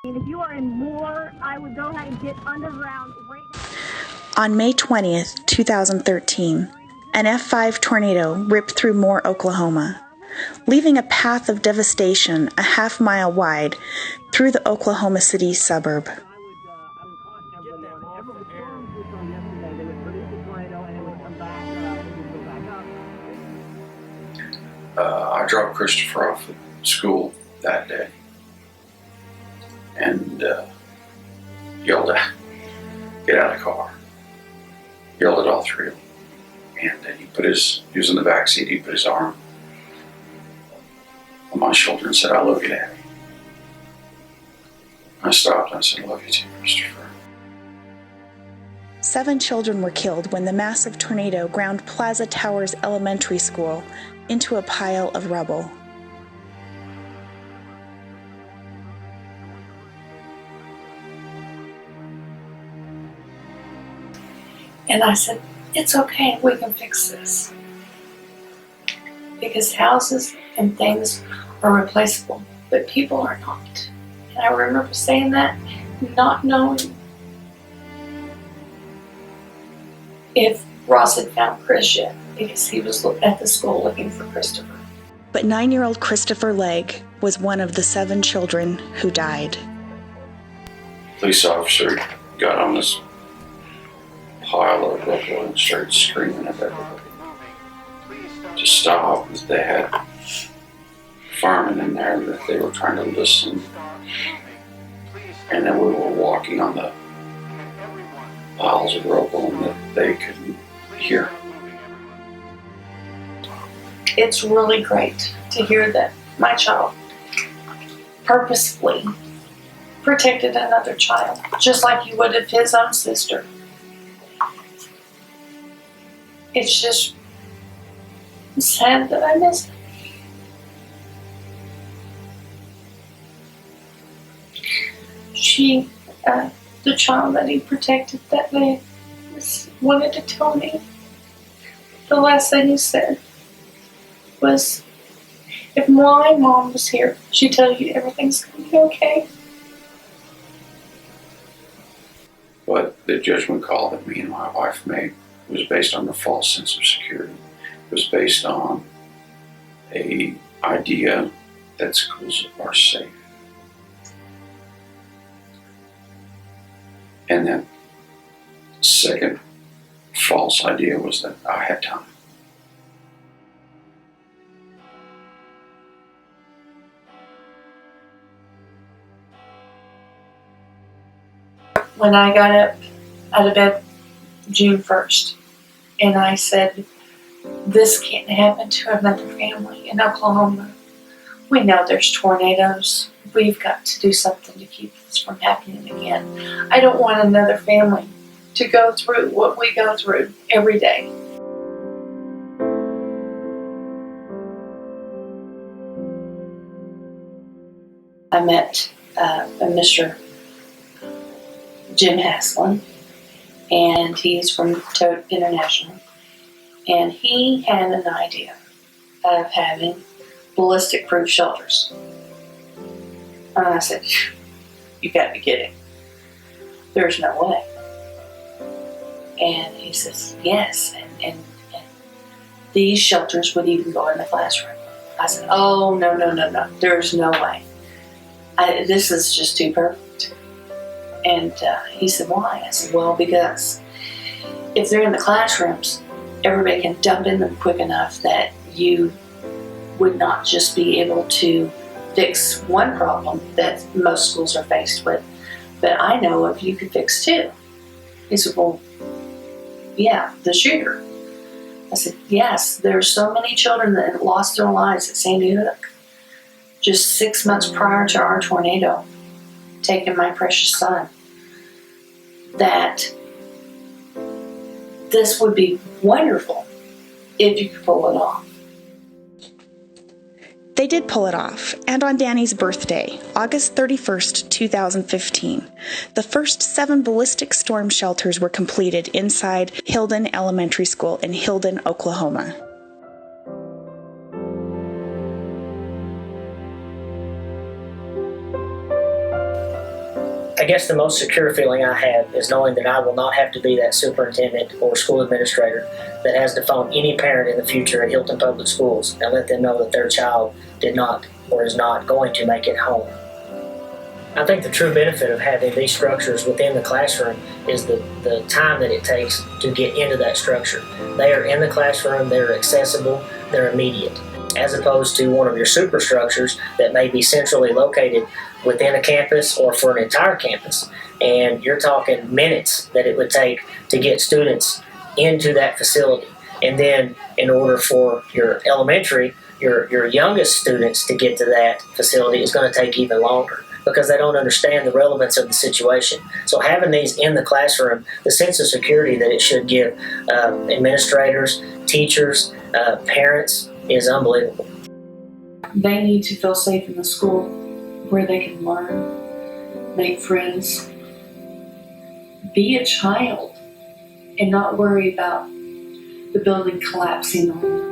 If you are in Moore, I would go ahead and get underground right now. On May 20th, 2013, an F5 tornado ripped through Moore, Oklahoma, leaving a path of devastation a half-mile wide through the Oklahoma City suburb. I dropped Christopher off at school that day and yelled at, "Get out of the car." Yelled at all three of them. And then he was in the back seat, he put his arm on my shoulder and said, "I love you, Daddy." I stopped and I said, "I love you too, Christopher." 7 children were killed when the massive tornado ground Plaza Towers Elementary School into a pile of rubble. And I said, "It's okay, we can fix this." Because houses and things are replaceable, but people are not. And I remember saying that, not knowing if Ross had found Chris yet, because he was at the school looking for Christopher. But 9-year-old Christopher Legg was one of the 7 children who died. Police officer got on this pile of rubble and started screaming at everybody to stop. They had firemen in there that they were trying to listen, and then we were walking on the piles of rubble and that they couldn't hear. It's really great to hear that my child purposefully protected another child, just like he would of his own sister. It's just sad that I miss him. The child that he protected that day, wanted to tell me, the last thing he said was, "If my mom was here, she'd tell you everything's going to be okay." But the judgment call that me and my wife made was based on a false sense of security. It was based on an idea that schools are safe. And that second false idea was that I had time. When I got up out of bed June 1st, and I said, "This can't happen to another family in Oklahoma. We know there's tornadoes. We've got to do something to keep this from happening again. I don't want another family to go through what we go through every day." I met Mr. Jim Haslin, and he's from Toad International, and he had an idea of having ballistic-proof shelters. And I said, "You gotta be kidding. There's no way." And he says, "Yes, and these shelters would even go in the classroom." I said, "Oh, no, there's no way. This is just too perfect." And he said, "Why?" I said, "Well, because if they're in the classrooms, everybody can dump in them quick enough that you would not just be able to fix one problem that most schools are faced with, but I know if you could fix 2. He said, "Well, yeah, the shooter." I said, "Yes, there's so many children that lost their lives at Sandy Hook just 6 months prior to our tornado taking my precious son, that this would be wonderful if you could pull it off." They did pull it off, and on Danny's birthday, August 31st, 2015, the first 7 ballistic storm shelters were completed inside Hilden Elementary School in Hilden, Oklahoma. I guess the most secure feeling I have is knowing that I will not have to be that superintendent or school administrator that has to phone any parent in the future at Hilton Public Schools and let them know that their child did not or is not going to make it home. I think the true benefit of having these structures within the classroom is the time that it takes to get into that structure. They are in the classroom, they're accessible, they're immediate, as opposed to one of your superstructures that may be centrally located within a campus or for an entire campus. And you're talking minutes that it would take to get students into that facility. And then in order for your elementary, your youngest students to get to that facility is going to take even longer because they don't understand the relevance of the situation. So having these in the classroom, the sense of security that it should give administrators, teachers, parents is unbelievable. They need to feel safe in the school where they can learn, make friends, be a child, and not worry about the building collapsing on them.